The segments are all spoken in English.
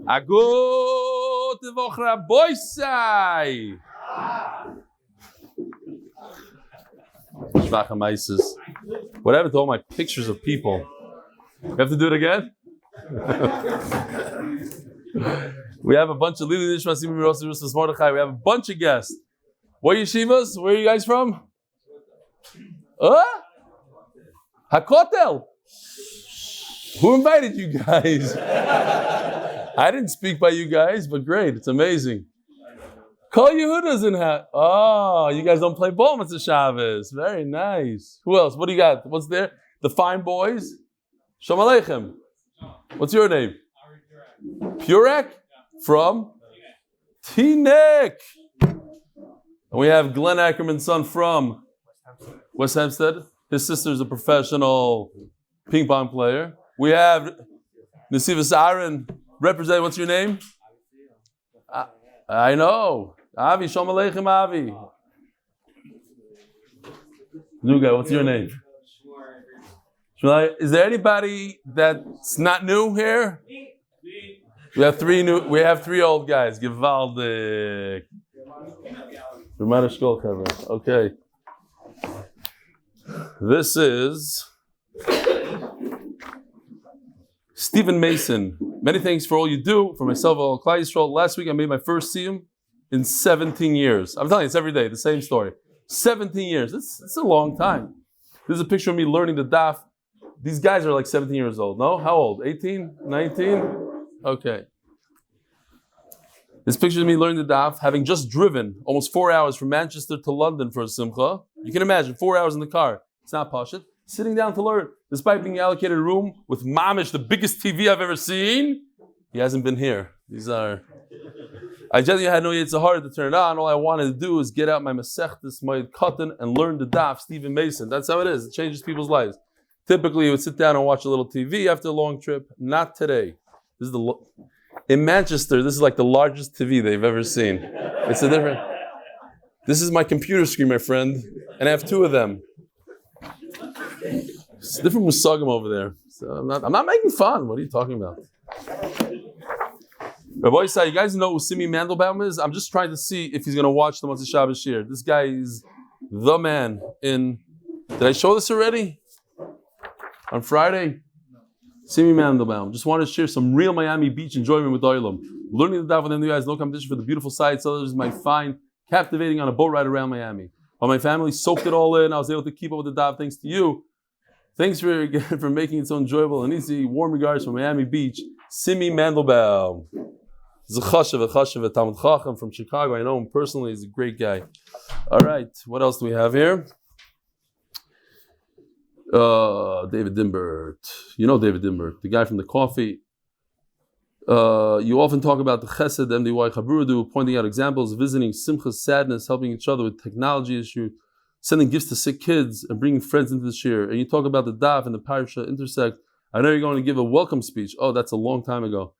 Agut Voch Raboisai. What happened to all my pictures of people? You have to do it again? We have a bunch of Eli Stefansky. We have a bunch of guests. What yeshivas? Where are you guys from? Hakotel. Who invited you guys? I didn't speak by you guys, but great. It's amazing. Call Yehuda's in hat. Oh, you guys don't play ball, Mr. Shabbos. Very nice. Who else? What do you got? What's there? The fine boys? Shalom Aleichem. What's your name? Purek? From? Teaneck. And we have Glenn Ackerman's son from West Hempstead. His sister's a professional ping pong player. We have Nesivas Aaron representing. What's your name? I know. Avi, Shalom Aleichem, Avi. New guy, what's your name? Shmuel. Is there anybody that's not new here? We have three old guys. Gewaldig. Okay. This is Stephen Mason. Many thanks for all you do for myself, all Klal Yisrael. Last week I made my first siyum in 17 years. I'm telling you, it's every day, the same story. 17 years. It's a long time. This is a picture of me learning the daf. These guys are like 17 years old. No? How old? 18? 19? Okay. This picture of me learning the daf, having just driven almost 4 hours from Manchester to London for a simcha. You can imagine, 4 hours in the car. It's not pashut. Sitting down to learn, despite being allocated a room with mamish, the biggest TV I've ever seen. He hasn't been here. These are... I genuinely had no yitzhahara to turn it on. All I wanted to do is get out my Maseches, Moed Katan, and learn the daf, Stephen Mason. That's how it is. It changes people's lives. Typically, you would sit down and watch a little TV after a long trip. Not today. This is in Manchester, this is like the largest TV they've ever seen. It's a different... This is my computer screen, my friend, and I have two of them. It's different musagim over there. So I'm not making fun. What are you talking about? Rabbi Isai, you guys know who Simi Mandelbaum is? I'm just trying to see if he's going to watch the Motzei Shabbos Shir. This guy is the man in... Did I show this already? On Friday? Simi Mandelbaum. Just wanted to share some real Miami Beach enjoyment with Oilam. Learning the daf with them, you guys, no competition for the beautiful sights. Others might find captivating on a boat ride around Miami. While my family soaked it all in, I was able to keep up with the daf thanks to you. Thanks for making it so enjoyable and easy. Warm regards from Miami Beach, Simi Mandelbaum. He's a Talmud Chacham from Chicago. I know him personally. He's a great guy. All right, what else do we have here? David Dimbert. You know David Dimbert, the guy from the coffee. You often talk about the Chesed, MDY Chabrudu, pointing out examples, visiting Simcha, sadness, helping each other with technology issues, sending gifts to sick kids, and bringing friends into the shir. And you talk about the daf and the parasha intersect. I know you're going to give a welcome speech. Oh, that's a long time ago.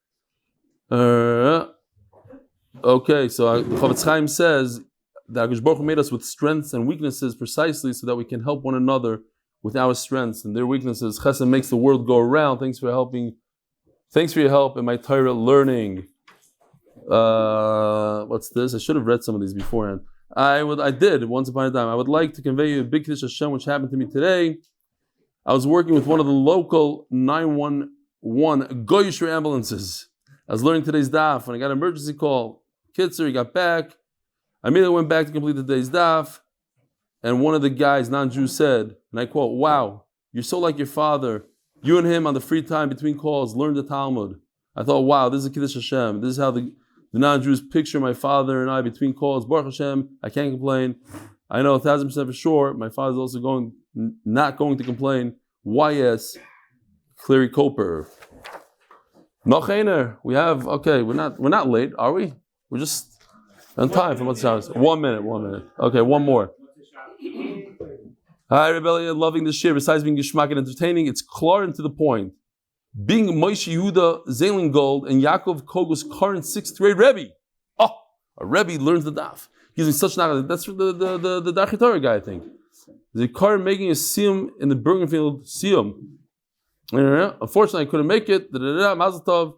Okay, so the Chavetz Chaim says that Hakadosh Baruch Hu made us with strengths and weaknesses precisely so that we can help one another with our strengths and their weaknesses. Chesed makes the world go around. Thanks for your help in my Torah learning. What's this? I should have read some of these beforehand. I did once upon a time. I would like to convey you a big Kiddush Hashem which happened to me today. I was working with one of the local 911 Goyish ambulances. I was learning today's daf when I got an emergency call. Kitzer, he got back. I immediately went back to complete today's daf. And one of the guys, non-Jews, said, and I quote, "Wow, you're so like your father. You and him on the free time between calls learn the Talmud." I thought, wow, this is a Kiddush Hashem. This is how the non-Jews picture my father and I between calls. Baruch Hashem, I can't complain. I know 1,000% for sure. My father's also not going to complain. YS, Clary Coper. Noch einer. We're not late, are we? We're just on time for Motzei Shabbos. 1 minute. Okay, one more. Hi, Reb Eli, loving this shir. Besides being geschmack and entertaining, it's clear and to the point. Being Moshe Yehuda, Zelen Gold, and Yaakov Kogo's current 6th grade Rebbe. Oh, a Rebbe learns the daf. He's in such knowledge. That's the Darchei Torah guy, I think. The car making a siyum in the Bergenfield siyum. Unfortunately, I couldn't make it. Mazel tov.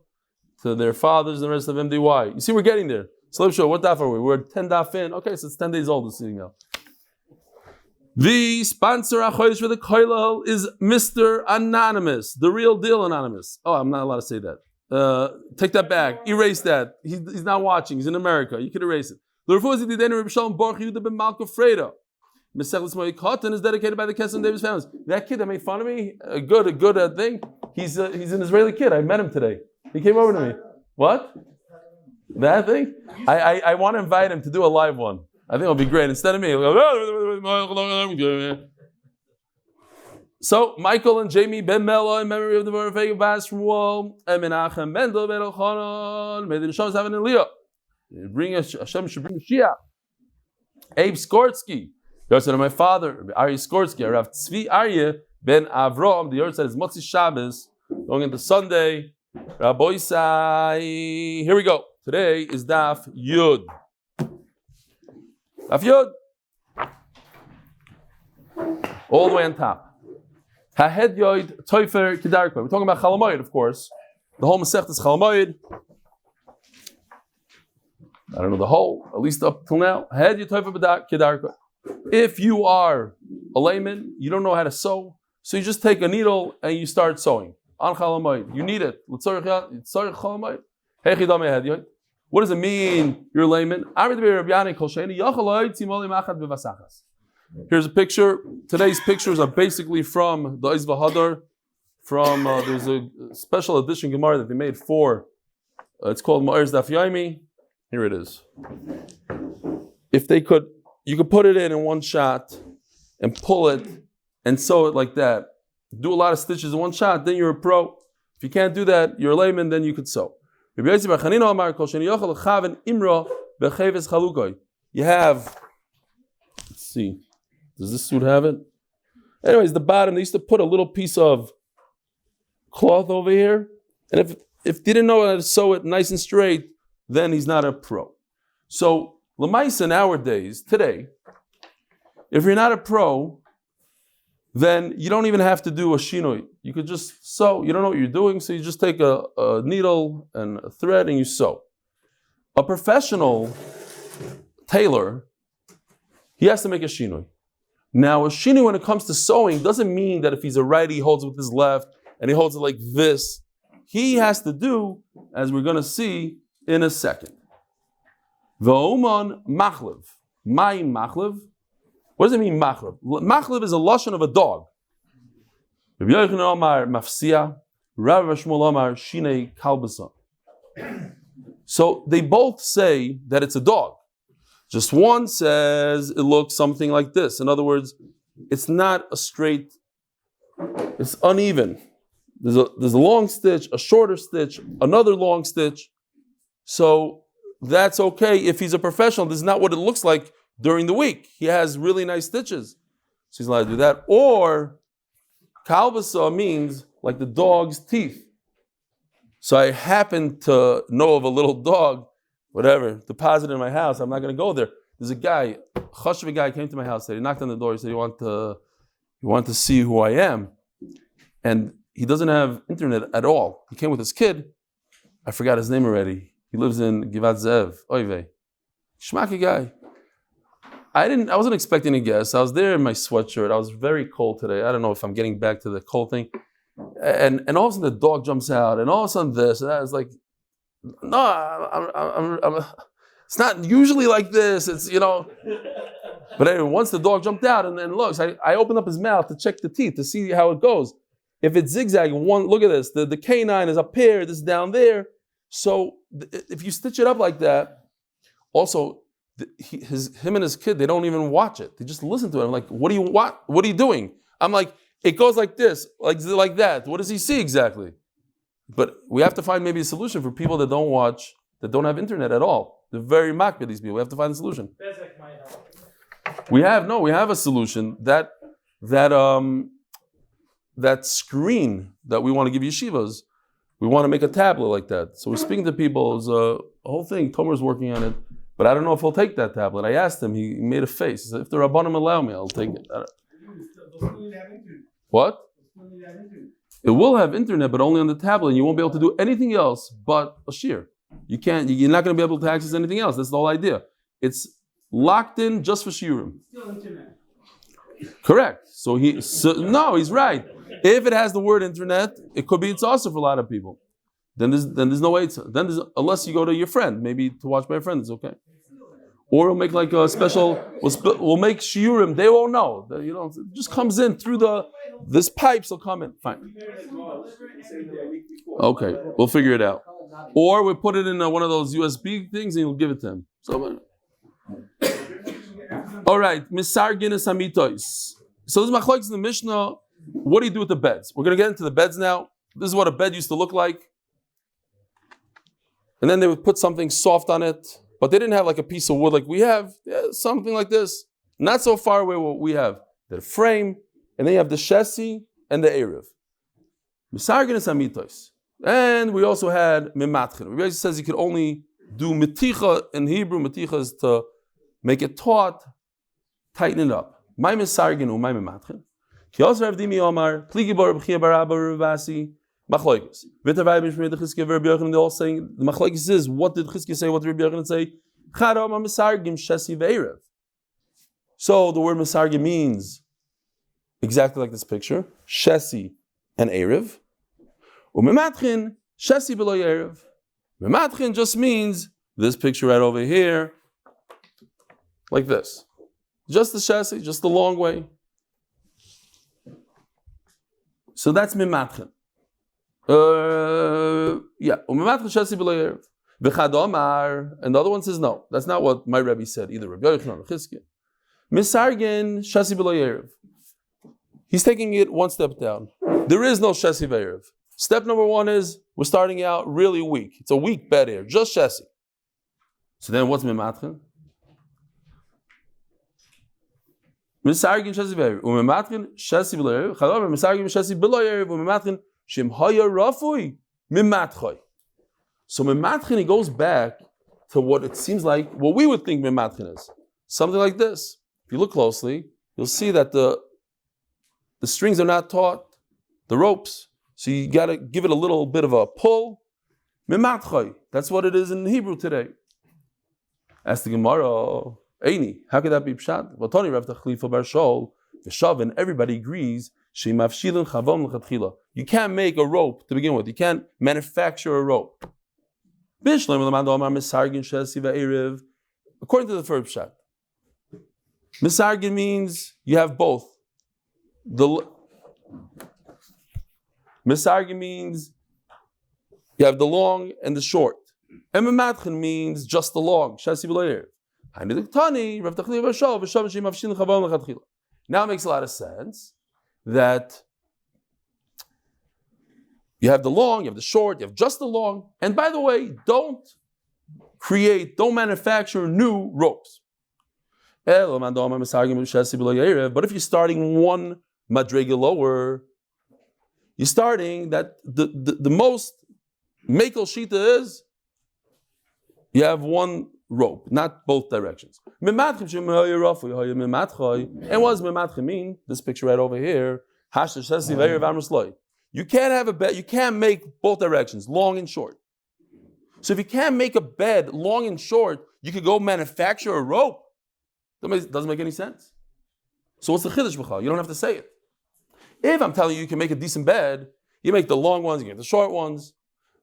to their fathers and the rest of MDY. You see, we're getting there. Slip show, what daf are we? We're 10 daf in. Okay, so it's 10 days old this email. The sponsor achoidish for the koilel is Mr. Anonymous, the real deal Anonymous. Oh, I'm not allowed to say that. Take that back. Erase that. He's not watching. He's in America. You can erase it. Lirfuah Yedidiנו Reb Shalom Baruch Yehuda ben Malka Freidah. Maseches Moed Katan is dedicated by the Kessler and Davis families. That kid that made fun of me, a good thing. He's an Israeli kid. I met him today. He came over to me. What? That thing? I want to invite him to do a live one. I think it'll be great. Instead of me, he'll go. So Michael and Jayme Benmeleh in memory of the Devora Faige of Shmuel and Menachem Mendel ben Elchanan. May the neshamas have an Aliyah. Hashem should bring Shia. Abe Skorski. The Yard said of my father, Eli Stefansky, Rav Tzvi Aryeh ben Avrom. The Yard said is Motzi Shabbos going into Sunday. Rabbi Isai. Here we go. Today is Daf Yud. Daf Yud. All the way on top. Hahed Yoid Toifer Kedarko. We're talking about Chalamoid, of course. The whole Maseches is Chalamoid. I don't know the whole, at least up till now. Hahed Yoid Toifer Kedarko. If you are a layman, you don't know how to sew, so you just take a needle and you start sewing. On Chalamoid. You need it. What does it mean? You're a layman. Here's a picture. Today's pictures are basically from the Izva Hadar. There's a special edition Gemara that they made for. It's called Daf Yomi. Here it is. If they could, you could put it in one shot and pull it and sew it like that. Do a lot of stitches in one shot, then you're a pro. If you can't do that, you're a layman, then you could sew. You have, let's see, does this suit have it? Anyways, the bottom, they used to put a little piece of cloth over here, and if they didn't know how to sew it nice and straight, then he's not a pro. So, Lamaisa nowadays, today, if you're not a pro, then you don't even have to do a shinoi. You could just sew. You don't know what you're doing, so you just take a needle and a thread and you sew. A professional tailor, he has to make a shinoi. Now, a shinoi when it comes to sewing doesn't mean that if he's a righty, he holds it with his left and he holds it like this. He has to do, as we're going to see in a second. V'oman machlev. My machlev. What does it mean, machlev? Machlev is a lashon of a dog. Reb Eli Omar mafsia, Rav Shmuel Omar shinei kalbasa. So they both say that it's a dog. Just one says it looks something like this. In other words, it's not a straight, it's uneven. There's a long stitch, a shorter stitch, another long stitch. So that's okay if he's a professional. This is not what it looks like during the week. He has really nice stitches. So he's allowed to do that. Or kalbasa means like the dog's teeth. So I happen to know of a little dog, whatever, deposited in my house. I'm not going to go there. There's a guy, a chashuv guy came to my house. He knocked on the door. He said, you want to see who I am? And he doesn't have internet at all. He came with his kid. I forgot his name already. He lives in Givat Zev. Oy Shmaki guy. I wasn't expecting a guest. I was there in my sweatshirt. I was very cold today. I don't know if I'm getting back to the cold thing. And all of a sudden the dog jumps out, and all of a sudden this, and I was like, no, I'm it's not usually like this. It's, But anyway, once the dog jumped out and then looks, I opened up his mouth to check the teeth to see how it goes. If it's zigzagging, look at this. The canine is up here, this is down there. So if you stitch it up like that, also him and his kid, they don't even watch it. They just listen to it. I'm like, what are you doing? I'm like, it goes like this, like that. What does he see exactly? But we have to find maybe a solution for people that don't watch, that don't have internet at all. They're very makbid, these people. We have to find a solution. We have a solution. That screen that we want to give yeshivas, we want to make a tablet like that. So we're speaking to people. It's a whole thing. Tomer's working on it. But I don't know if he'll take that tablet. I asked him. He made a face. He said, if the Rabbanim allow me, I'll take it. What? It will have internet, but only on the tablet, and you won't be able to do anything else but a shir. You're not going to be able to access anything else. That's the whole idea. It's locked in just for shiurim. Still internet. Correct. No, he's right. If it has the word internet, it could be it's also for a lot of people. Then there's no way. Unless you go to your friend, maybe to watch by a friend, it's okay. Or we'll make like a special. We'll make shiurim. They won't know. It just comes in through this pipes will come in. Fine. Okay, we'll figure it out. Or we put it in one of those USB things and you'll give it to him. So, all right, misargin is hamitois. So this is machlokes in the Mishnah. What do you do with the beds? We're going to get into the beds now. This is what a bed used to look like. And then they would put something soft on it, but they didn't have like a piece of wood like we have. Something like this. Not so far away what we have. The frame, and then you have the shesi and the erev. Misargin is hamitois. And we also had mimatchen. It says you could only do meticha in Hebrew. Meticha is to make it taut, tighten it up. My misargin u my mimatchen. Ki also Rav Dimi Omar, Pligi bar b'chia barabba revasi, machlokes. V'tavai b'shmei the Chizkiya Reb Yochanan. They all saying the machlokes is what did Chizkiya say? What did Reb Yochanan say? Chara ma misargim shesi ve'erev. So the word misargim means exactly like this picture: shesi and erev. U'mimatchen shesi below erev. Mimatchen just means this picture right over here, like this. Just the shesi, just the long way. So that's mimatchen. U'mimatchen shesi below erev. V'chad omar, and the other one says no. That's not what my Rebbe said either. Reb Yochanan or Chizkiya. Misargin shesi below erev. He's taking it one step down. There is no shesi ve'erev. Step number one is we're starting out really weak. It's a weak bed here, just shesi. So then what's mimatchen? Misargin shesi ve'erev. U'mimatchen shesi below erev. Chadom misargin shesi below erev. U'mimatchen shem haya rafui mimatchay. So mimatchen, he goes back to what it seems like, what we would think mimatchen is. Something like this. If you look closely, you'll see that the strings are not taut, the ropes. So you got to give it a little bit of a pull. Mimatchay. That's what it is in Hebrew today. Ask the Gemara, Eini, how could that be pshat? Vatoni Rav Tachlifa Bar Shol, V'shavin, everybody agrees, She'mavshilin chavam l'chatchila. You can't make a rope to begin with. You can't manufacture a rope. According to the first pshat, misargin means you have both. Misargin means you have the long and the short. And mimatchen means just the long. Now it makes a lot of sense that you have the long, you have the short, you have just the long. And by the way, don't manufacture new ropes. But if you're starting one madrega lower, you're starting that the most makel shita is you have one rope, not both directions. And what does mimatchen mean? This picture right over here. You can't have a bed, you can't make both directions, long and short. So if you can't make a bed long and short, you could go manufacture a rope. Doesn't make any sense. So what's the chiddush b'chal? You don't have to say it. If I'm telling you can make a decent bed, you make the long ones, you get the short ones.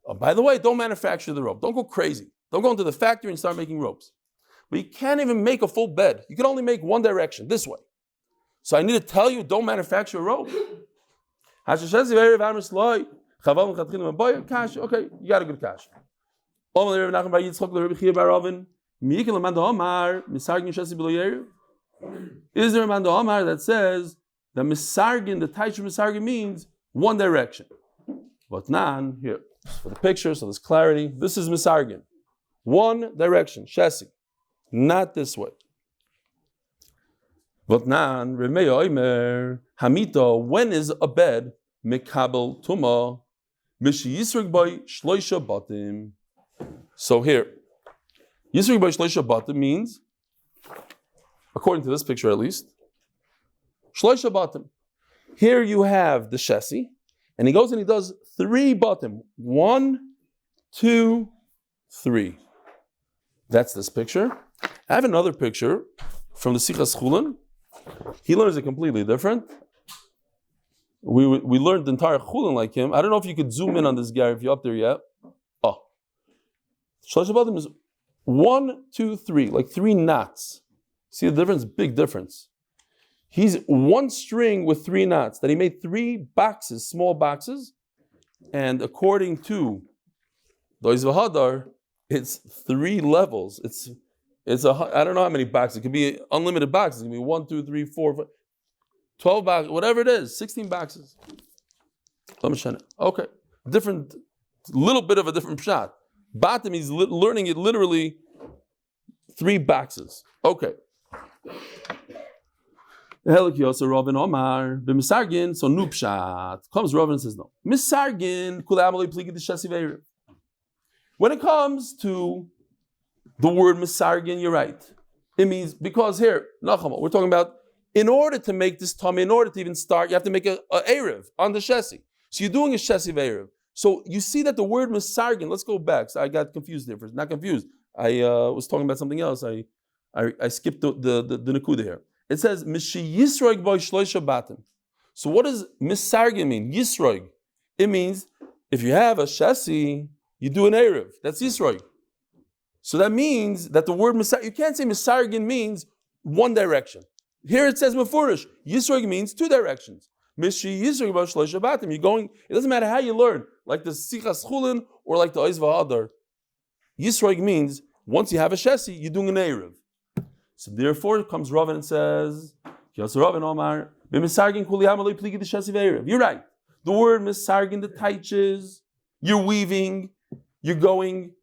Oh, by the way, don't manufacture the rope. Don't go crazy. Don't go into the factory and start making ropes. But you can't even make a full bed. You can only make one direction, this way. So I need to tell you, don't manufacture a rope. Okay, you got a good cash. Is there a man Omar that says that misargin, the taisha misargin means one direction? But nan, here, for the picture, so there's clarity. This is misargin. One direction, shesi. Not this way. But nan, remei oimer, hamito, when is a bed mekabel tuma, mishi yisrig boy shloisha batim. So here, yisrig boy shloisha batim means, according to this picture at least, shloisha batim. Here you have the shesi, And he goes and he does 3 batim. 1, 2, 3. That's this picture. I have another picture from the Sichas Chulin. He learns it completely different. We learned the entire Chulin like him. I don't know if you could zoom in on this guy if you're up there yet. Oh. Shlosh batim is 1, 2, 3, like 3 knots. See the difference? Big difference. He's 1 string with 3 knots that he made 3 boxes, small boxes, and according to the Oiz V'Hadar, it's 3 levels. It's I don't know how many boxes. It could be unlimited boxes. It could be 1, 2, 3, 4, 5, 12 boxes, whatever it is, 16 boxes. Okay, different, little bit of a different shot. Batim, he's learning it literally 3 boxes. Okay. So Robin Omar, b'misargin, so nupshat. Comes Robin and says no. Misargin, kulamali pligi d'shasiv. When it comes to the word misargin, you're right. It means, because here, Nachama, we're talking about, in order to make this tummy, in order to even start, you have to make a erev on the shesi. So you're doing a shesiv erev. So you see that the word misargin, let's go back. So I got confused there. Not confused. I was talking about something else. I skipped the nekuda here. It says Mishi Yisroig boy shloisha batim. So what does misargin mean? Yisroig. It means if you have a shesi, you do an erev. That's Yisroig. So that means that the word misargin, you can't say misargin means 1 direction. Here it says mefurish. Yisroig means 2 directions. Mishi Yisroig boy shloisha batim. You're going. It doesn't matter how you learn, like the Sichas Chulin or like the Oiz V'Hadar. Yisroig means once you have a shesi, you're doing an erev. So therefore comes Ravan and says, you're right. The word misargin, the taiches, you're weaving, you're going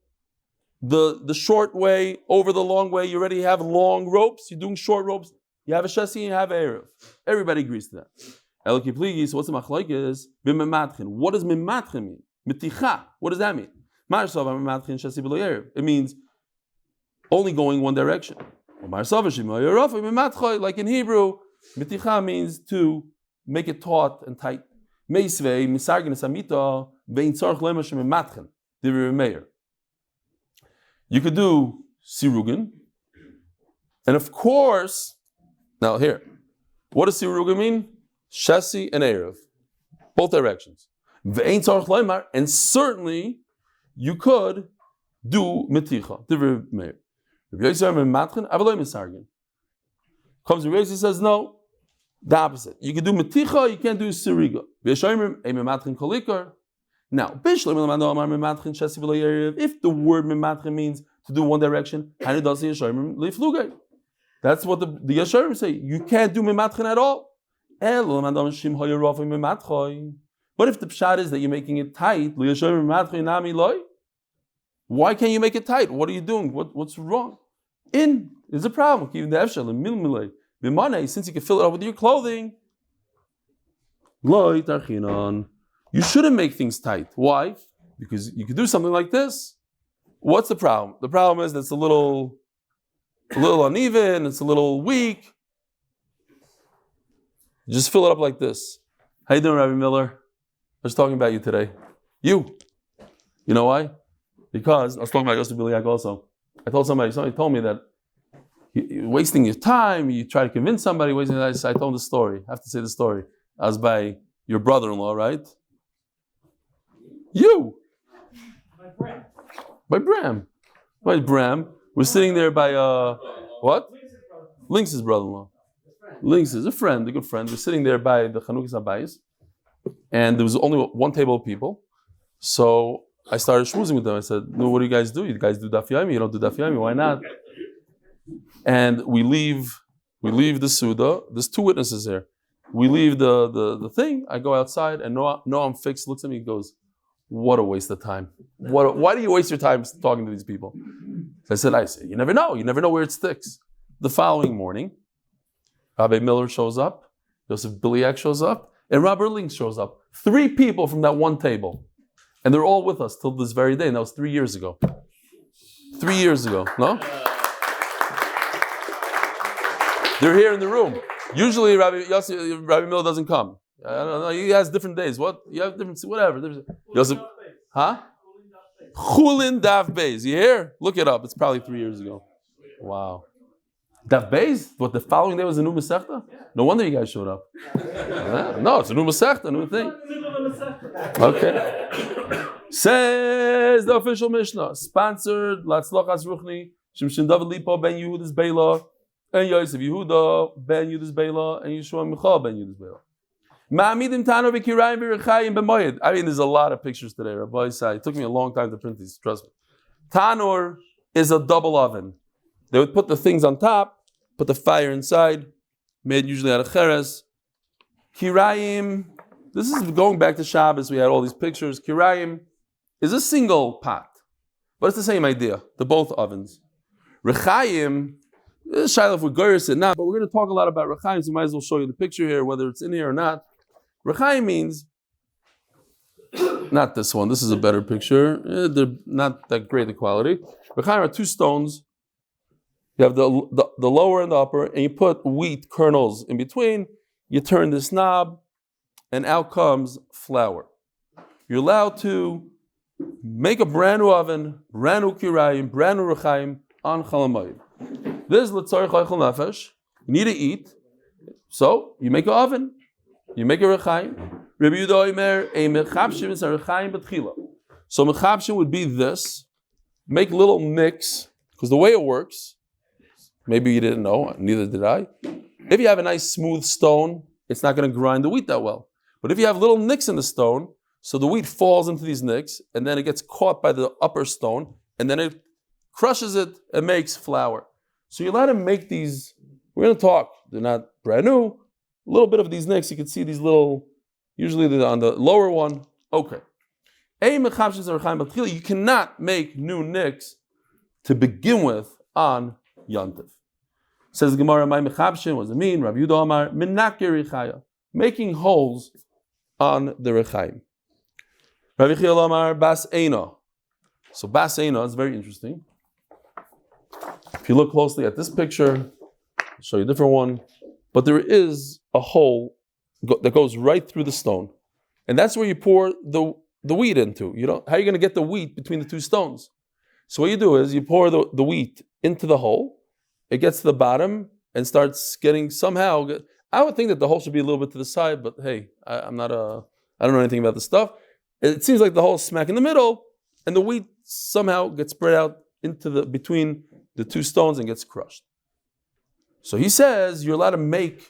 the short way over the long way. You already have long ropes, you're doing short ropes. You have a shasi and you have erev. Everybody agrees to that. Elki pligi, so what's the machlokes? What does mimatchen mean? Miticha, what does that mean? It means only going 1 direction. Like in Hebrew, miticha means to make it taut and tight. You could do sirugin, and of course, now here, what does sirugin mean? Shasi and erev, both directions. And certainly, you could do miticha. Comes Reb Eli says no, the opposite. You can do meticha, you can't do siriga. Now, if the word mematchen means to do 1 direction, that's what the Yesharim say. You can't do mematchen at all. But if the pshat is that you're making it tight, why can't you make it tight? What are you doing? What's wrong? There's a problem. Since you can fill it up with your clothing, you shouldn't make things tight. Why? Because you could do something like this. What's the problem? The problem is that it's a little uneven, it's a little weak. Just fill it up like this. How you doing, Rabbi Miller? I was talking about you today. You know why? Because I was talking about Yosef Biliak also. I told somebody told me that you're wasting your time, you try to convince somebody, wasting your time. I told the story. I have to say the story. I was by your brother-in-law, right? You! By Bram. We're sitting there by, what? Lynx's brother-in-law. Lynx is a friend, a good friend. We're sitting there by the Chanukas Abayis, and there was only 1 table of people. So I started schmoozing with them. I said, no, what do you guys do? You guys do Daf Yomi? You don't do Daf Yomi, why not? And we leave the Suda. There's 2 witnesses here. We leave the thing. I go outside, and Noam Fix looks at me and goes, what a waste of time. Why do you waste your time talking to these people? So I said, you never know. You never know where it sticks. The following morning, Rabbi Miller shows up, Yosef Biliak shows up, and Robert Link shows up. 3 people from that 1 table. And they're all with us till this very day. And that was 3 years ago. 3 years ago, no? They're here in the room. Usually Rabbi Miller doesn't come. I don't know. He has different days. What? You have different, whatever. Yosef, huh? Chulin Daf Beis. You hear? Look it up. It's probably 3 years ago. Wow. Daf Beis? What, the following day was a new Masechta? No wonder you guys showed up. Yeah. No, it's a new Masechta, a new thing. Okay. Says the official Mishnah, sponsored Latzlochas Ruchni, Shimshin David Lipo ben Yehuda's Beila, and Yosef Yehuda ben Yehuda's Beila, and Yeshua Michal ben Yehuda's Beila. Ma'amidim Tano v'kirayim v'rechayim b'moed. I mean, there's a lot of pictures today, Rabbi Isai. It took me a long time to print these, trust me. Tanur is a double oven. They would put the things on top, put the fire inside, made usually out of cheres. Kirayim, this is going back to Shabbos, we had all these pictures. Kirayim is a single pot, but it's the same idea. They're both ovens. Rechayim, Shiloh if we goyers it now, but we're going to talk a lot about Rechayim, so we might as well show you the picture here, whether it's in here or not. Rechayim means, not this one, this is a better picture. They're not that great the quality. Rechayim are two stones. You have the lower and the upper, and you put wheat kernels in between. You turn this knob, and out comes flour. You're allowed to make a brand new oven, brand new kirayim, brand new rechayim on chalamayim. This is l'tzarich oichel nefesh. You need to eat, so you make an oven, you make a rechayim. Reb Yehuda omer a mechabshim is a rechayim betchila. So mechabshim would be this. Make little nicks, because the way it works, maybe you didn't know, neither did I. If you have a nice smooth stone, it's not going to grind the wheat that well. But if you have little nicks in the stone, so the wheat falls into these nicks, and then it gets caught by the upper stone, and then it crushes it and makes flour. So you're allowed to make these, we're going to talk, they're not brand new, a little bit of these nicks, you can see these little, usually they're on the lower one. Okay. You cannot make new nicks to begin with on Yantiv. Says the Gemara, "My mechabshin," what does it mean? Rav Yehuda Amar, "Menakir rechaya," making holes on the rechayim. Rav Yechiel Amar, "Bas eina." So bas eina is very interesting. If you look closely at this picture, I'll show you a different one. But there is a hole that goes right through the stone, and that's where you pour the wheat into. How are you going to get the wheat between the two stones? So what you do is you pour the wheat into the hole. It gets to the bottom and starts getting somehow. I would think that the hole should be a little bit to the side, but hey, I don't know anything about the stuff. It seems like the hole is smack in the middle, and the wheat somehow gets spread out into between the two stones and gets crushed. So he says you're allowed to make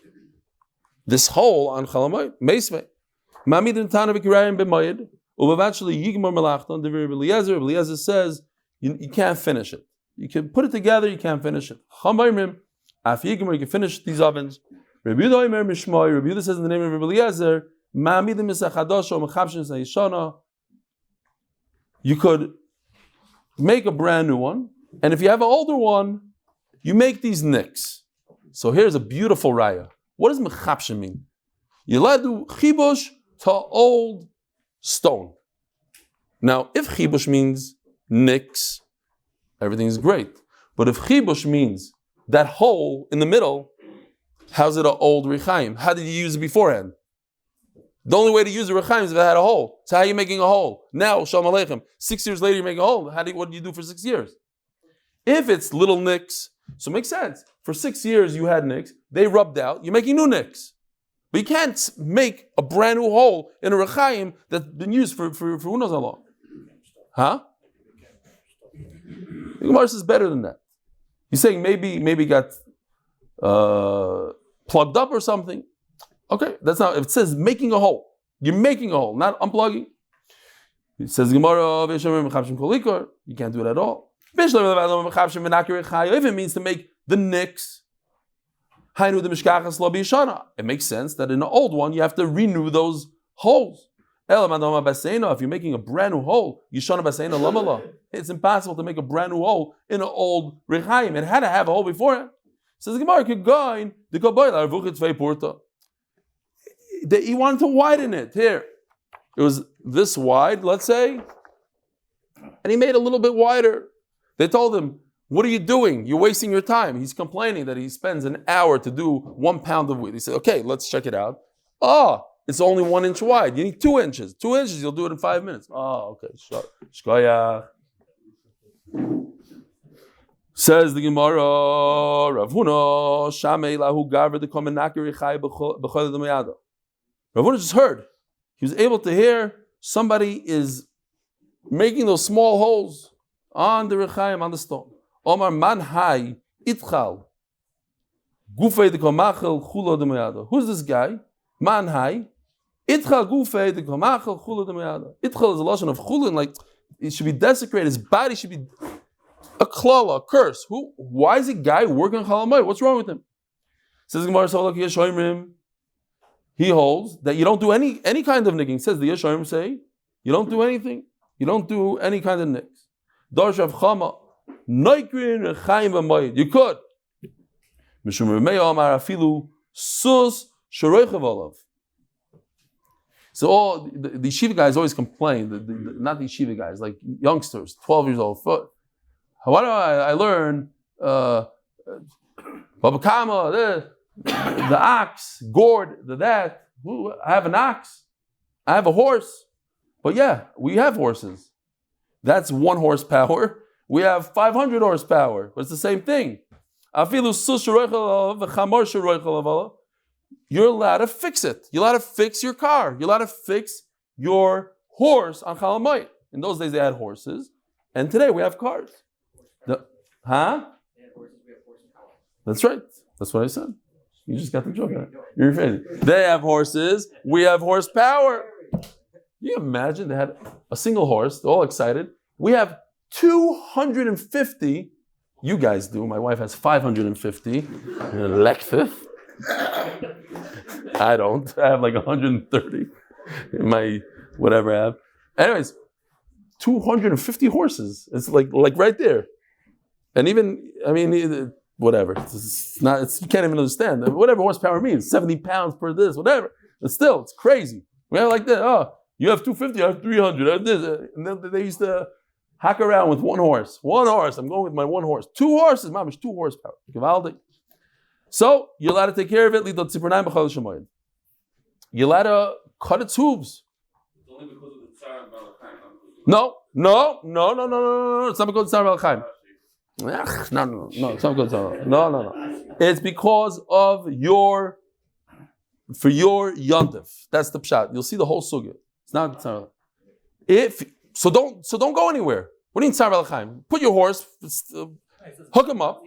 this hole on chalamayim meisvei. Mamid tana v'kirayim b'mayid u'eventually yigmar melachton. Eliezer says you can't finish it. You can put it together, you can't finish it. You can finish these ovens. Reb Yehuda says in the name of Reb Eliezer, you could make a brand new one, and if you have an older one, you make these nicks. So here's a beautiful raya. What does mechabshin mean? You let do chibush to old stone. Now, if chibush means nicks, everything's great. But if chibush means that hole in the middle, how's it an old rechayim? How did you use it beforehand? The only way to use a rechayim is if it had a hole. So how are you making a hole? Now, shalom aleichem, 6 years later you make a hole. What did you do for 6 years? If it's little nicks, so it makes sense. For 6 years you had nicks, they rubbed out, you're making new nicks. But you can't make a brand new hole in a rechayim that's been used for who knows how long. Huh? The Gemara says better than that. He's saying maybe got plugged up or something. Okay, that's not. If it says making a hole, you're making a hole, not unplugging. It says Gemara, you can't do it at all. If it means to make the nicks, it makes sense that in an old one you have to renew those holes. If you're making a brand new hole, it's impossible to make a brand new hole in an old rechayim. It had to have a hole before it. Says Gemara, he wanted to widen it. Here, it was this wide, let's say, and he made it a little bit wider. They told him, "What are you doing? You're wasting your time." He's complaining that he spends an hour to do 1 pound of wheat. He said, "Okay, let's check it out." it's only 1 inch wide. You need 2 inches. 2 inches, you'll do it in 5 minutes. Oh, okay. Shkoyach. Says the Gemara, Rav Huna, Shamei lahu gaver de komenakir chai b'chol d'mayada. Rav Huna just heard. He was able to hear somebody is making those small holes on the rechaim, on the stone. Omar man hai itchal gufei de komachel chulo d'mayada. Who's this guy? Man hai itchal gufei de komachel chulo d'mayada. Itchal is a lashon of chulin, like it should be desecrated. His body should be a klala, a curse. Why is a guy working on chalamayit? What's wrong with him? Says Gemara, he holds that you don't do any kind of nicking. Says the Yeshoyim say, you don't do anything. You don't do any kind of nicks. Darsh Rav Chama, noikrin rechaim b'mayit. You could. Mishum Remeyo Amar afilu sus sheroichav olav. So all the yeshiva guys always complain. Not the yeshiva guys, like youngsters, 12 years old. Why do I learn Babakama, the ox, gourd, that? I have an ox. I have a horse. But yeah, we have horses. That's 1 horsepower. We have 500 horsepower. But it's the same thing. You're allowed to fix it. You're allowed to fix your car. You're allowed to fix your horse on chalamayit. In those days they had horses. And today we have cars. That's right. That's what I said. You just got the joke out. You're rephrasing. They have horses. We have horsepower. Can you imagine they had a single horse? They're all excited. We have 250. You guys do. My wife has 550. Lexus. I don't. I have like 130 in my whatever I have. Anyways, 250 horses. It's like right there. And even, I mean, whatever. It's not. You can't even understand. Whatever horsepower means, 70 pounds per this, whatever. But still, it's crazy. We have like that. Oh, you have 250, I have 300. I have this. And then they used to hack around with 1 horse. 1 horse. I'm going with my 1 horse. 2 horses, mamish, 2 horsepower. So you're allowed to take care of it. You're allowed to cut its hooves. It's only because of the Tsar and Malachim. No. It's not because of Tsar and Malachim. No. It's not because of No. It's because of your yontif. That's the pshat. You'll see the whole sugya. It's not Tsar. So don't go anywhere. What do you mean Tsar Malachim? Put your horse, hook him up.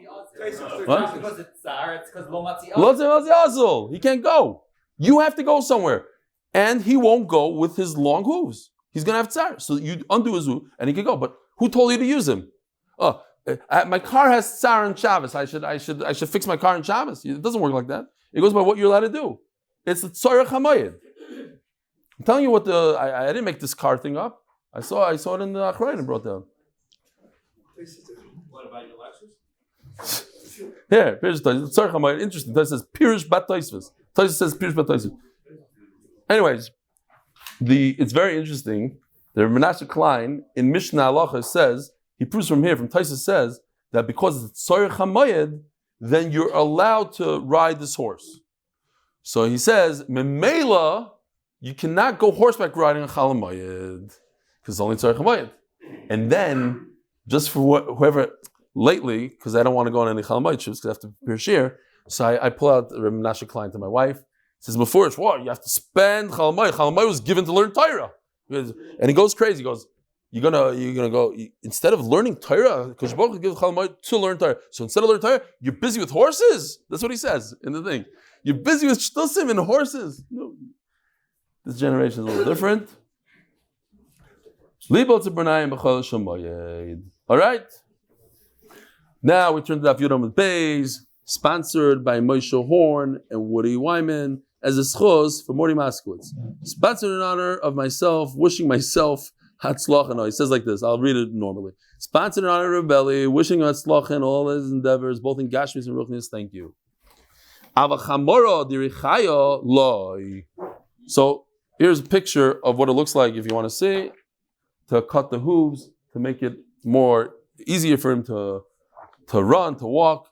What? Because it's Tsar, it's because Lo Matzi Azul. He can't go. You have to go somewhere. And he won't go with his long hooves. He's going to have Tsar. So you undo his hoof and he can go. But who told you to use him? My car has Tsar and Shabbos. I should fix my car in Shabbos. It doesn't work like that. It goes by what you're allowed to do. It's the Tzarech HaMoyed. I'm telling you what I didn't make this car thing up. I saw it in the Achrayim and brought down. What about your Lexus? Here, Tzarech HaMoyed. Interesting. That says Pirish Bat Tosfos. Tosfos says Pirish Bat Tosfos. Anyways, it's very interesting. The Menachem Klein in Mishnah Halacha says, he proves from Tosfos says that because it's Tzarech HaMoyed, then you're allowed to ride this horse. So he says, Memela, you cannot go horseback riding on Chalamayid because it's only Tzarech HaMoyed. And then, just for whoever, lately, because I don't want to go on any Chalamayid trips because I have to prepare shir, so I pull out Reb Menachem Klein to my wife. He says, before it's what? You have to spend Chalamayid. Chalamayid was given to learn Torah. And he goes crazy. He goes, you're gonna go, instead of learning Torah, because Baruch gives Chalamayid to learn Torah. So instead of learning Torah, you're busy with horses. That's what he says in the thing. You're busy with shtusim and horses. No. This generation is a little different. All right. Now we turn to Daf Yomi Amud Beis, sponsored by Moshe Horn and Woody Wyman as a schos for Mordy Moskovitz. Sponsored in honor of myself, wishing myself hatzlacha. No, he says like this. I'll read it normally. Sponsored in honor of Reb Eli, wishing hatzlacha in all his endeavors, both in Gashmius and Ruchnios. Thank you. So here's a picture of what it looks like if you want to see, to cut the hooves, to make it more easier for him to run, to walk.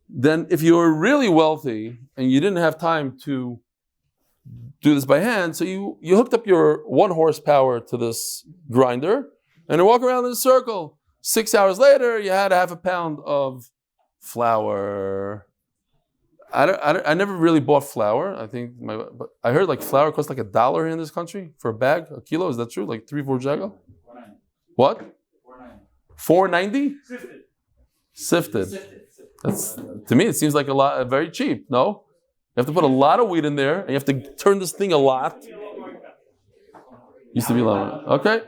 Then if you were really wealthy and you didn't have time to do this by hand. So you hooked up your 1 horsepower to this grinder and you walk around in a circle. 6 hours later, you had 1/2 pound of flour. I never really bought flour. But I heard like flour costs like $1 here in this country for a bag, a kilo. Is that true? Like 3-4 shekel? What? $4.90? Sifted. That's, to me, it seems like very cheap. No, you have to put a lot of wheat in there, and you have to turn this thing a lot. Used to be long. Okay.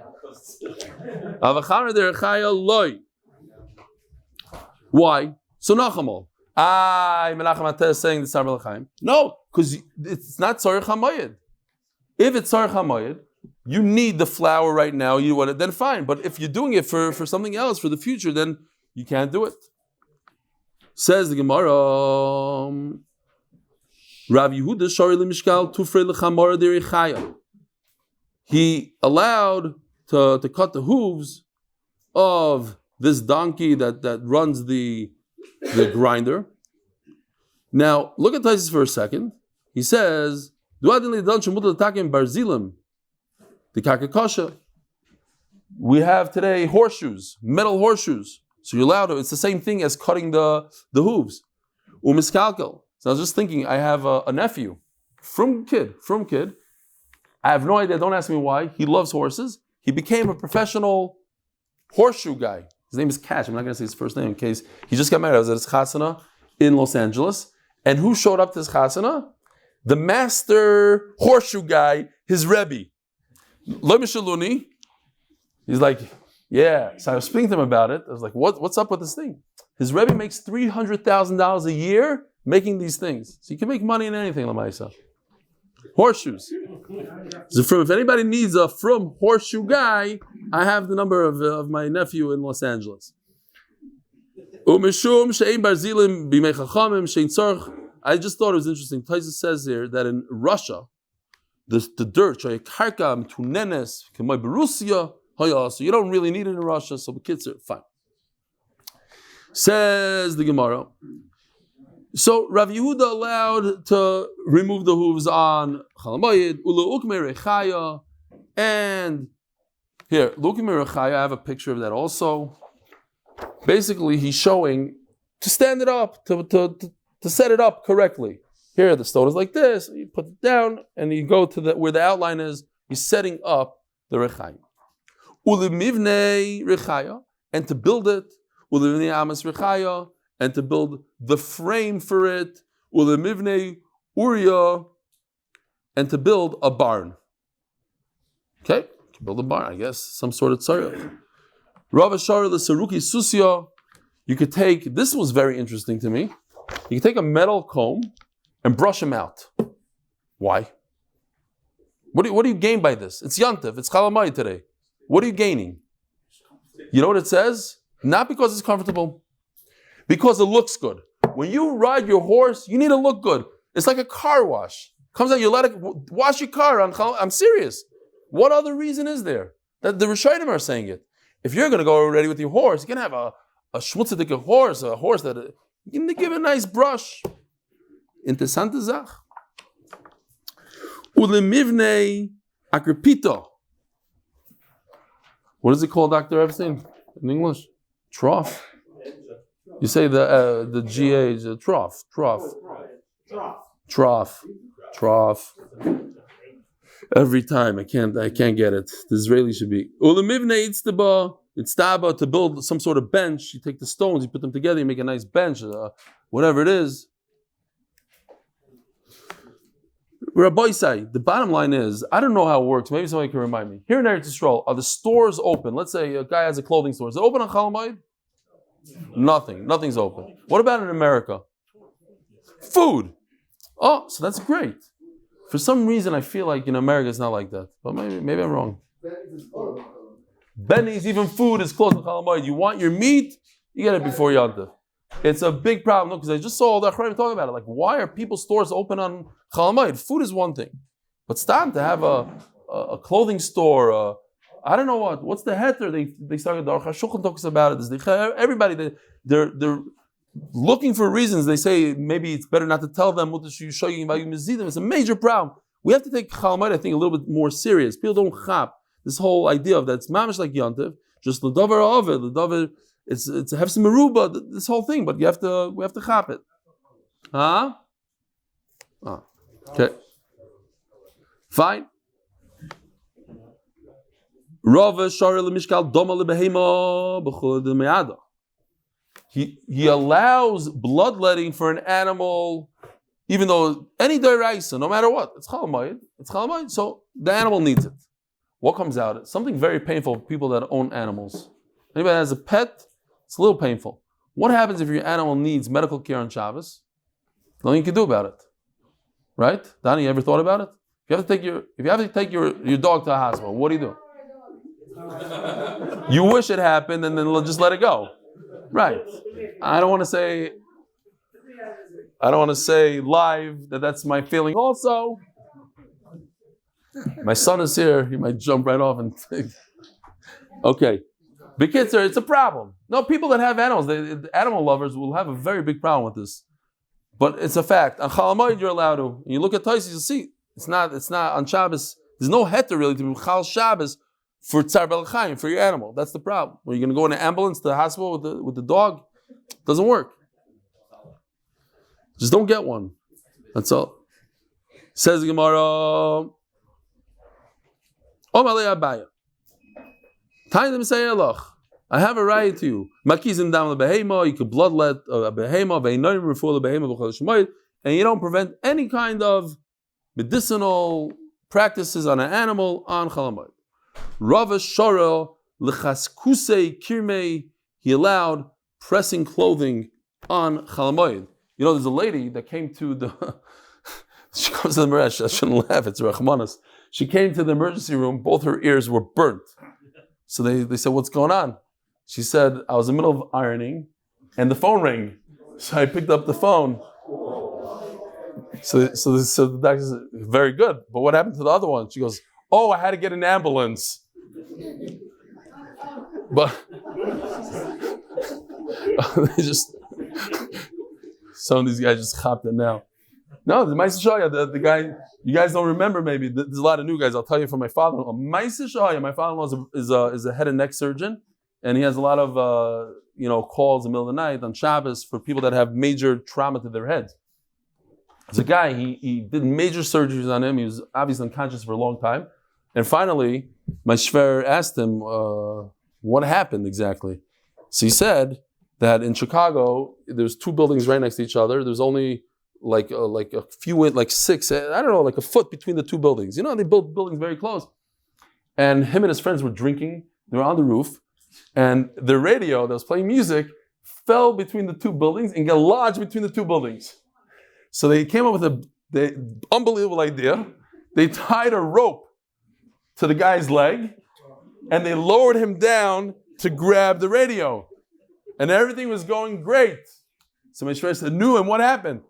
Why? So Nachamal. Menachem Mendel is saying the Sar Chaim. No, because it's not Tzarech HaMoed. If it's Tzarech HaMoed, you need the flour right now. You want it, then fine. But if you're doing it for something else for the future, then you can't do it. Says the Gemara, Rav Yehuda Shari Lemishkal Tufrei Lechamara Derichaya. He allowed to cut the hooves of this donkey that runs the grinder. Now, look at Taisus for a second. He says, we have today horseshoes, metal horseshoes. So you're allowed to, it's the same thing as cutting the hooves. Umiskalkel. So I was just thinking, I have a nephew, from kid. I have no idea, don't ask me why. He loves horses. He became a professional horseshoe guy. His name is Cash. I'm not going to say his first name in case he just got married. I was at his chasana in Los Angeles. And who showed up to his chasana? The master horseshoe guy, his Rebbe. Lo Mishaluni. He's like, yeah. So I was speaking to him about it. I was like, what's up with this thing? His Rebbe makes $300,000 a year making these things. So you can make money in anything, Lamaisa. Horseshoes. So if anybody needs a from horseshoe guy, I have the number of my nephew in Los Angeles. I just thought it was interesting. Taisus says here that in Russia, the dirt, so you don't really need it in Russia, so the kids are fine. Says the Gemara. So Rav Yehuda allowed to remove the hooves on Chalamayid, Ulu Ukme Rechaya, and here, Lukme Rechaya, I have a picture of that also. Basically, he's showing to stand it up, to set it up correctly. Here, the stone is like this, you put it down, and you go to where the outline is, he's setting up the Rechaya. Ulu Mivne Rechaya, and to build it, Ulu Mivne Amas Rechaya, and to build the frame for it, ulemivnei uria, and to build a barn. Okay, to build a barn, I guess, some sort of tzarech. Rav Ashar l'saruki susya. You could take. This was very interesting to me. You could take a metal comb and brush them out. Why? What do you gain by this? It's Yantiv. It's Chalamai today. What are you gaining? You know what it says? Not because it's comfortable. Because it looks good. When you ride your horse, you need to look good. It's like a car wash. Comes out, you let it wash your car. I'm serious. What other reason is there? That the Rishonim are saying it. If you're going to go already with your horse, you can have a schmutzidige horse, a horse that you can give a nice brush. Interessante Zach. Ulemivne akripito. What is it called, Dr. Epstein, in English? Trough. You say the GA is a trough. Every time I can't get it. The Israeli should be ulemivne itztaba, to build some sort of bench. You take the stones, you put them together, you make a nice bench, whatever it is. Rabbi say, the bottom line is, I don't know how it works. Maybe somebody can remind me. Here in Eretz Yisrael, are the stores open? Let's say a guy has a clothing store. Is it open on Chalamayid? Nothing's open. What about in America? Food. Oh, so that's great. For some reason, I feel like in America it's not like that. But maybe I'm wrong. Benny's, even food is close to Chalamayid. You want your meat, you get it before Yantiv. It's a big problem, because I just saw all the Achrayim talking about it. Like, why are people's stores open on Chalamayid? Food is one thing. But stop to have a clothing store, I don't know what's the heter they started. The Aruch HaShulchan talks about it. Everybody they're looking for reasons. They say maybe it's better not to tell them. It's a major problem. We have to take Chalamayit, I think, a little bit more serious. People don't chap this whole idea of that it's mamish like Yontiv, just the Devora of it, the Devora, it's a hefsim meruba, this whole thing, but we have to chap it. Huh? Okay. Fine. He allows bloodletting for an animal, even though any deraisa, no matter what, it's chalamayid. So the animal needs it. What comes out? It's something very painful for people that own animals. Anybody that has a pet, it's a little painful. What happens if your animal needs medical care on Shabbos? Nothing you can do about it. Right? Donnie, you ever thought about it? If you have to take your dog to the hospital, what do? You wish it happened and then just let it go. Right. I don't want to say live that that's my feeling also. My son is here. He might jump right off and think. Okay. Bekitzer, it's a problem. No, people that have animals, the animal lovers will have a very big problem with this. But it's a fact. On Chalamayid, you're allowed to. And you look at Taisis, you'll see it's not on Shabbos. There's no heter really to be Chal Shabbos for Tzar Belachayim, for your animal. That's the problem. When you're going to go in an ambulance to the hospital with the dog, it doesn't work. Just don't get one. That's all. Says the Gemara, Omalei Abaya. Time say Elach. I have a right to you. Makizim dam lebehema, you could bloodlet a behema, ve'inoim refuah lebehema b'chol shmoed, and you don't prevent any kind of medicinal practices on an animal on Chalamayid. Rava Shoro l'chaskusei kirmei, he allowed pressing clothing on Chalamayid. You know, there's a lady that came to the she comes to the Meresh, I shouldn't laugh, it's Rachmanis. She came to the emergency room, both her ears were burnt. So they said, what's going on? She said, I was in the middle of ironing and the phone rang. So I picked up the phone. So the doctor said, very good. But what happened to the other one? She goes, I had to get an ambulance. But they just, some of these guys just hopped in now. No, the Maseches Shaya, the guy, you guys don't remember maybe, there's a lot of new guys, I'll tell you from my father-in-law. Maseches Shaya, my father-in-law is a head and neck surgeon, and he has a lot of calls in the middle of the night on Shabbos for people that have major trauma to their heads. There's a guy, he did major surgeries on him, he was obviously unconscious for a long time, and finally, my shver asked him, what happened exactly? So he said that in Chicago, there's two buildings right next to each other, there's only like a few, like six, I don't know, like a foot between the two buildings. You know, they built buildings very close. And him and his friends were drinking, they were on the roof, and the radio that was playing music fell between the two buildings and got lodged between the two buildings. So they came up with the unbelievable idea. They tied a rope to the guy's leg, and they lowered him down to grab the radio. And everything was going great. So my shver said, and what happened?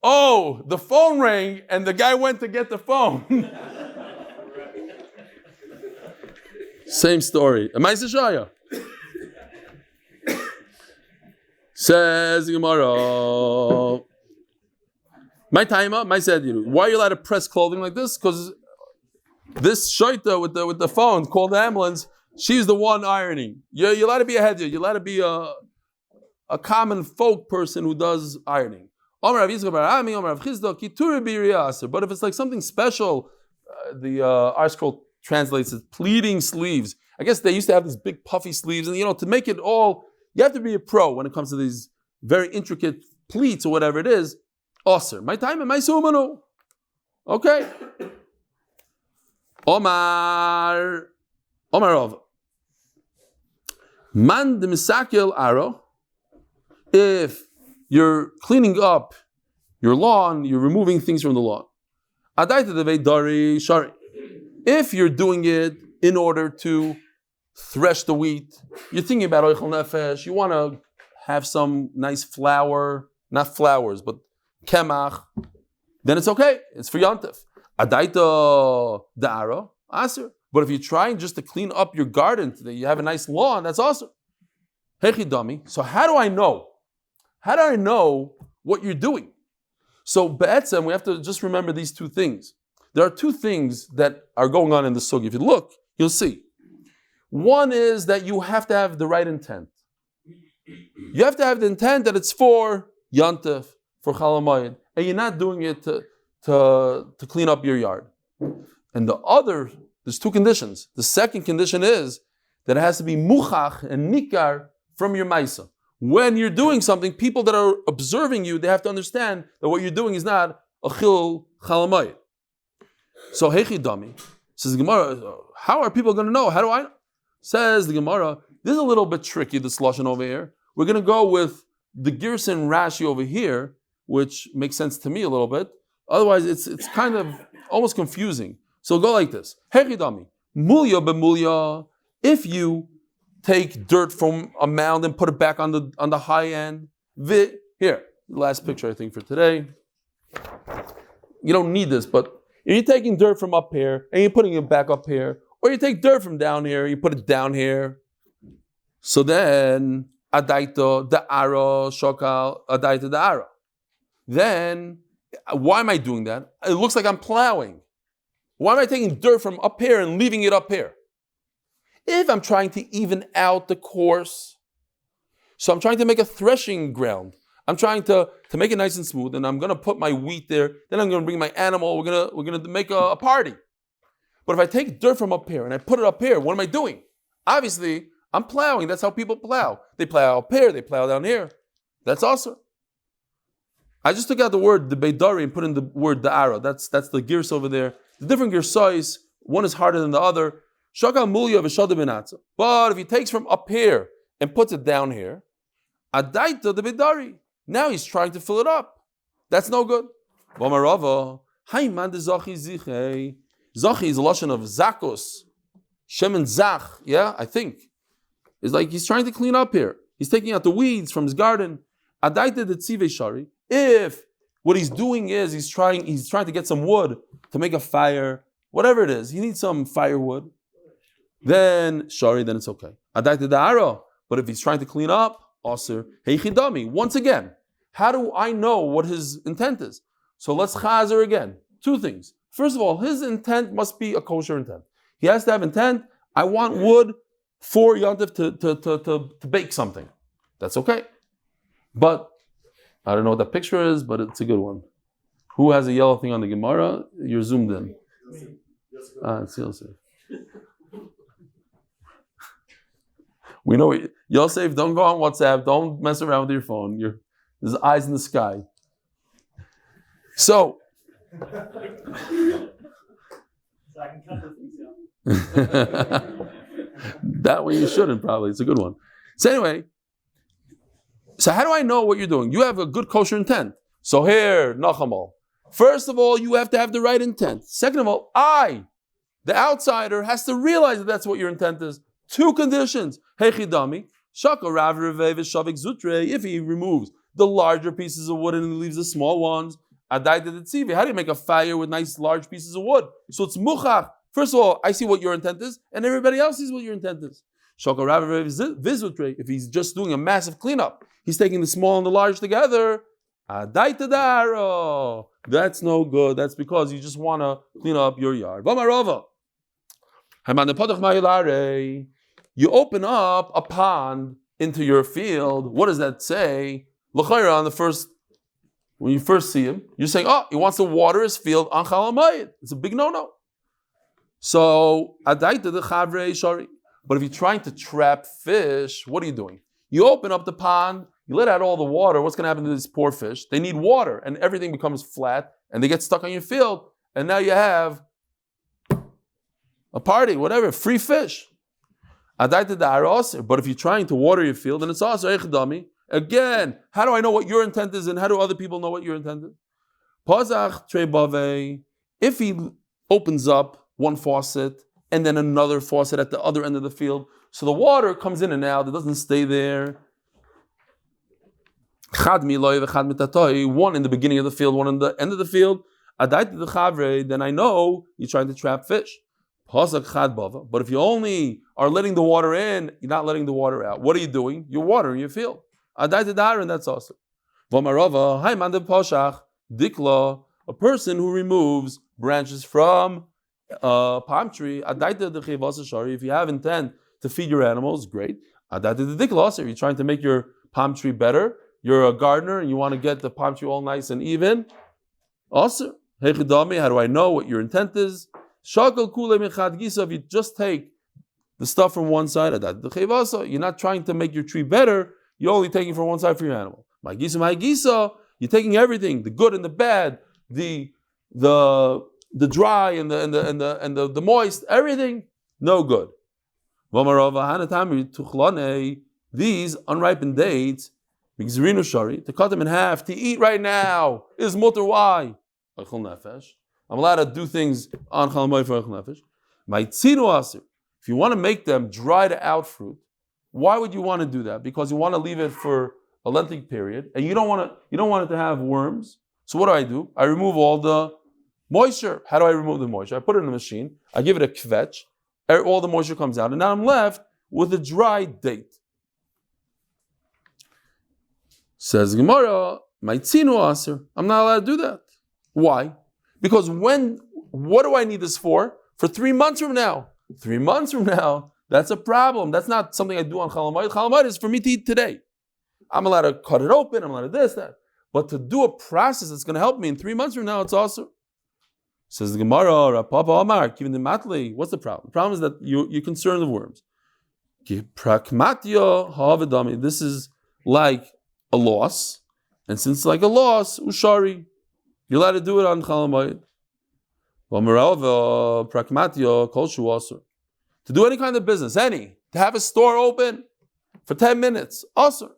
The phone rang and the guy went to get the phone. Same story. Maseches Shaya. Says Gemara. My timer, my said, why are you allowed to press clothing like this? Because this shaita with the phone called the ambulance, she's the one ironing. You're allowed to be a head. You're allowed to be a common folk person who does ironing. But if it's like something special, the R scroll translates as pleating sleeves. I guess they used to have these big puffy sleeves, and to make it all, you have to be a pro when it comes to these very intricate pleats or whatever it is. Osir. My time and my sumanu. Okay. Omar Rav. Man de misakil aro. If you're cleaning up your lawn, you're removing things from the lawn. If you're doing it in order to thresh the wheat, you're thinking about oichel nefesh, you want to have some nice flour, not flowers, but kemach, then it's okay. It's for Yontif. Adaita da'ara, asir. But if you're trying just to clean up your garden, that you have a nice lawn, that's awesome. Hechi dummy. So how do I know? How do I know what you're doing? So be'etzem, we have to just remember these two things. there are two things that are going on in the sugi. If you look, you'll see. One is that you have to have the right intent. You have to have the intent that it's for Yantif, for Chalamayid, and you're not doing it to clean up your yard. And there's two conditions. The second condition is that it has to be muchach and nikar from your maisa. When you're doing something, people that are observing you, they have to understand that what you're doing is not a chil chalamayit. So Hechidami says the Gemara, how are people going to know? How do I know? Says the Gemara, this is a little bit tricky, this lashon over here. We're going to go with the Girson Rashi over here, which makes sense to me a little bit. Otherwise, it's kind of almost confusing. So go like this. Hechidami, mulya b'mulya. If you take dirt from a mound and put it back on the high end, here, last picture I think for today. You don't need this, but if you're taking dirt from up here and you're putting it back up here, or you take dirt from down here, you put it down here. So then, adaito da'ara shokal adaito da'ara. Then, why am I doing that? It looks like I'm plowing. Why am I taking dirt from up here and leaving it up here? If I'm trying to even out the course, so I'm trying to make a threshing ground. I'm trying to make it nice and smooth, and I'm going to put my wheat there. Then I'm going to bring my animal. We're going to make a party. But if I take dirt from up here and I put it up here, what am I doing? Obviously, I'm plowing. That's how people plow. They plow up here. They plow down here. That's awesome. I just took out the word the beidari and put in the word the arrow. That's the gears over there. The different girsais, one is harder than the other. Shakal mulya v'shada benatza. But if he takes from up here and puts it down here, adaita the beidari. Now he's trying to fill it up. That's no good. V'amarava hayman de zachi zichei. Zachi is a lashon of zakos, shemen zach. Yeah, I think it's like he's trying to clean up here. He's taking out the weeds from his garden. Adaita de tzivei shari. If what he's doing is he's trying to get some wood to make a fire, whatever it is, he needs some firewood. Then shari, then it's okay. Adaita da'ara. But if he's trying to clean up, aser heichidami. Once again, how do I know what his intent is? So let's chazer again. Two things. First of all, his intent must be a kosher intent. He has to have intent. I want wood for Yontif to bake something. That's okay. But I don't know what that picture is, but it's a good one. Who has a yellow thing on the Gemara? You're zoomed in. It's Yosef. We know Yosef, don't go on WhatsApp. Don't mess around with your phone. There's eyes in the sky. So, that way you shouldn't probably. It's a good one. So anyway, so how do I know what you're doing? You have a good kosher intent. So here, Nachamal. First of all, you have to have the right intent. Second of all, the outsider, has to realize that that's what your intent is. Two conditions. Hechidami, shaka rav revei v'shavik zutre. If he removes the larger pieces of wood and he leaves the small ones, adai dedetzivi. How do you make a fire with nice large pieces of wood? So it's muchach. First of all, I see what your intent is, and everybody else sees what your intent is. Shaka rav revei v'zutre. If he's just doing a massive cleanup, he's taking the small and the large together. Adai tadaro. That's no good. That's because you just want to clean up your yard. V'marova. You open up a pond into your field. What does that say? L'chayra, on the first, when you first see him, you're saying, he wants to water his field on Chalamayit. It's a big no-no. So, adaita the chavrei shari. But if you're trying to trap fish, what are you doing? You open up the pond, you let out all the water. What's going to happen to these poor fish? They need water, and everything becomes flat, and they get stuck on your field, and now you have a party, whatever, free fish. But if you're trying to water your field, then it's also echdami. Again, how do I know what your intent is, and how do other people know what your intent is? If he opens up one faucet and then another faucet at the other end of the field, so the water comes in and out, it doesn't stay there. One in the beginning of the field, one in the end of the field. Then I know you're trying to trap fish. But if you only are letting the water in, you're not letting the water out. What are you doing? You're watering your field. And that's awesome. A person who removes branches from a palm tree. If you have intent to feed your animals, great. You're trying to make your palm tree better. You're a gardener and you want to get the palm tree all nice and even. Also, how do I know what your intent is? If you just take the stuff from one side, you're not trying to make your tree better. You're only taking from one side for your animal. You're taking everything, the good and the bad, the dry and the moist, everything, no good. These unripened dates, to cut them in half, to eat right now is mutter. Why? I'm allowed to do things on Chol Hamoed for Eichel Nefesh. If you want to make them dried out fruit, why would you want to do that? Because you want to leave it for a lengthy period, and you don't want it to have worms. So what do? I remove all the moisture. How do I remove the moisture? I put it in the machine. I give it a kvetch. All the moisture comes out, and now I'm left with a dry date. Says Gemara, I'm not allowed to do that. Why? Because what do I need this for? For 3 months from now. 3 months from now, that's a problem. That's not something I do on Chol Hamoed. Chol Hamoed is for me to eat today. I'm allowed to cut it open, I'm allowed to this, that. But to do a process that's going to help me in 3 months from now, it's awesome. Says the Gemara, Rapapa Amar, Kivin the Matli. What's the problem? The problem is that you're concerned with worms. This is like a loss. And since it's like a loss, Ushari, you're allowed to do it on Chol Hamoed. To do any kind of business, to have a store open for 10 minutes, also.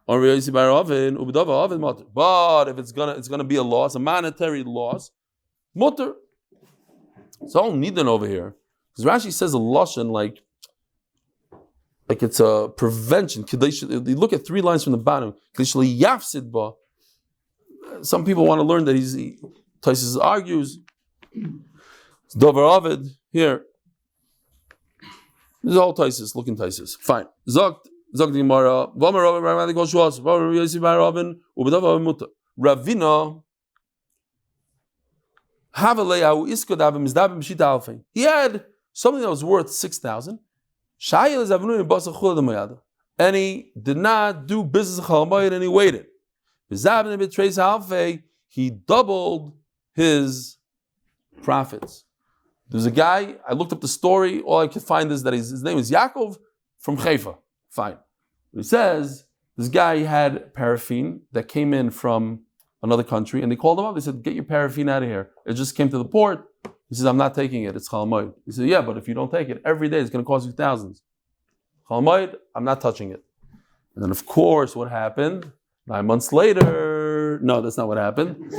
But if it's gonna be a loss, a monetary loss, mutter. It's all nidan over here. Because Rashi says a lashon like it's a prevention. You look at 3 lines from the bottom. Some people want to learn that Taisus argues. Devora here. This is all Taisus, looking Taisus. Fine. Zogt the Gemara. Ravina. He had something that was worth 6,000. And he did not do business of Chol Hamoed, and he waited. He doubled his profits. There's a guy, I looked up the story, all I could find is that his name is Yaakov from Haifa. Fine. He says, this guy had paraffin that came in from another country, and they called him up, they said, get your paraffin out of here. It just came to the port. He says, I'm not taking it, it's Chol Hamoed. He said, yeah, but if you don't take it, every day it's going to cost you thousands. Chol Hamoed, I'm not touching it. And then of course, what happened? 9 months later, no, that's not what happened.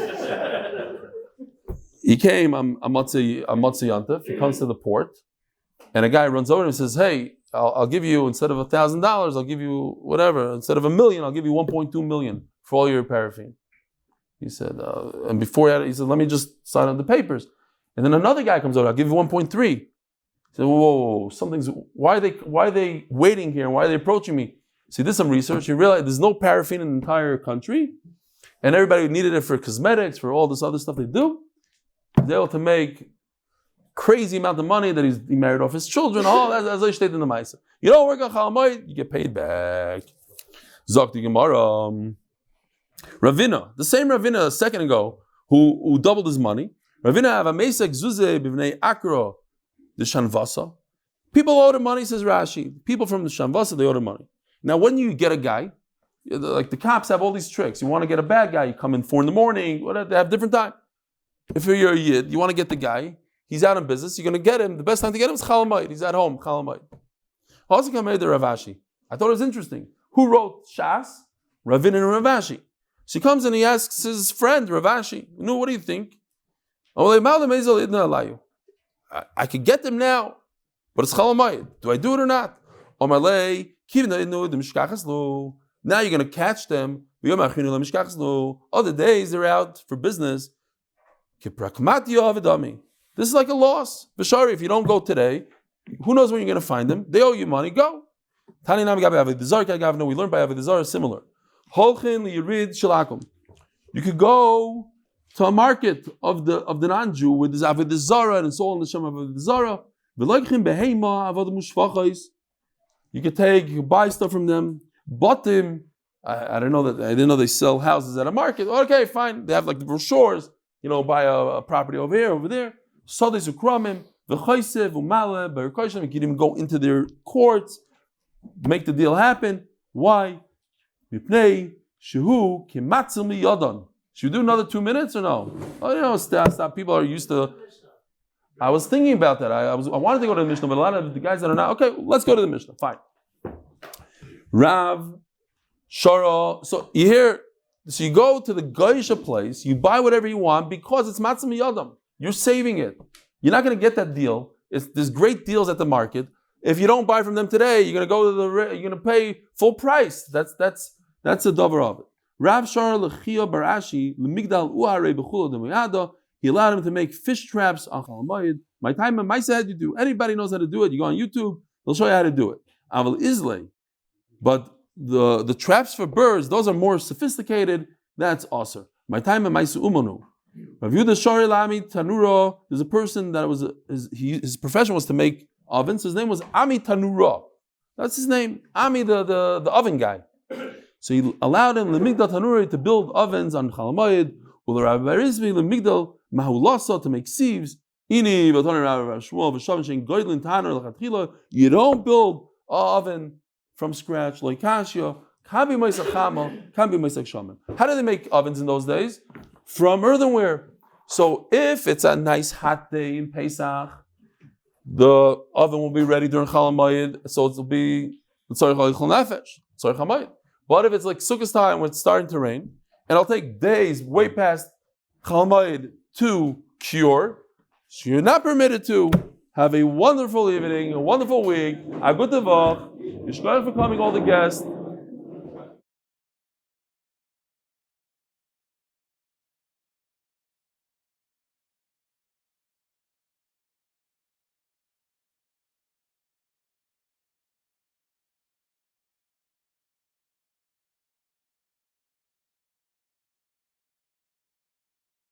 He came, I'm Matzah Yantif, he comes to the port, and a guy runs over and says, hey, I'll give you, instead of $1,000, I'll give you whatever, instead of $1 million, I'll give you 1.2 million for all your paraffin. He said, and before he said, let me just sign on the papers. And then another guy comes over, I'll give you 1.3. He said, whoa, why are they waiting here? Why are they approaching me? So he did some research, he realized there's no paraffin in the entire country, and everybody needed it for cosmetics, for all this other stuff they do. They're able to make crazy amount of money that he married off his children. Oh, that's I stated in the Maisa. You don't work on Chol Hamoed, you get paid back. Zok the Gemara. Ravina, the same Ravina a second ago, who doubled his money. Ravina have a Mesek Zuze b'vnei Akro the Shanvasa. People owe the money, says Rashi. People from the Shanvasa, they owe the money. Now, when you get a guy, like the cops have all these tricks. You want to get a bad guy, you come in 4 a.m, whatever, they have different time. If you're a yid, you want to get the guy, he's out in business, you're going to get him. The best time to get him is Chol Hamoed. He's at home, Chol Hamoed. Also came the Ravashi. I thought it was interesting. Who wrote Shas? Ravin and Ravashi. She comes and he asks his friend Ravashi, no, what do you think? I could get them now, but it's Chol Hamoed. Do I do it or not? Now you're going to catch them. Other days they're out for business. This is like a loss. B'shari, if you don't go today, who knows when you're going to find them? They owe you money. Go. We learned by Avodah Zarah similar. You could go to a market of the non-Jew with this avodah zara and so on the shem of avodah zara. You could buy stuff from them. Batim, I don't know that I didn't know they sell houses at a market. Okay, fine. They have like the brochures. Buy a property over here, over there. So they ukramim v'chaysev u'maleh b'rikoshim. You can even go into their courts, make the deal happen. Why? Mipnei shehu kimatzil miyadan. Should we do another 2 minutes or no? Oh, stop. People are used to. I was thinking about that. I wanted to go to the Mishnah, but a lot of the guys that are not. Okay, let's go to the Mishnah. Fine. Rav Shara. So you hear. So you go to the Goyisha place. You buy whatever you want because it's matzah miyadam. You're saving it. You're not going to get that deal. There's great deals at the market. If you don't buy from them today, you're going to go to you're going to pay full price. That's the Devora of it. Rav Shara lechia barashi lemigdal uare bechula demuyada. He allowed him to make fish traps on Chol Hamoed. My time and Maisa had to do. Anybody knows how to do it. You go on YouTube, they'll show you how to do it. Aval Islay. But the traps for birds, those are more sophisticated. That's awesome. My time and Maisa umanu. Rav Yehuda Shari Lami Tanura. There's a person that was his profession was to make ovens. His name was Ami Tanura. That's his name. Ami, the oven guy. So he allowed him Lemigdal Tanuri to build ovens on Chol Hamoed. Ularavizvi Lemigdal Mahulasa to make sieves. Ini v'toni Rav Shmuel v'shavin shein goydlin taner l'chatchila. You don't build an oven from scratch like kashya. Can be meisak chama, can be meisak shaman. How did they make ovens in those days? From earthenware. So if it's a nice hot day in Pesach, the oven will be ready during Chol Hamoed, so it will be tzarich ha'lichol nefesh, tzarich hamoed. But if it's like Sukkot time when it's starting to rain, and it'll take days way past Chol Hamoed to cure, so you're not permitted to. Have a wonderful evening, a wonderful week. A good Voch. Yishkoyach for coming, all the guests.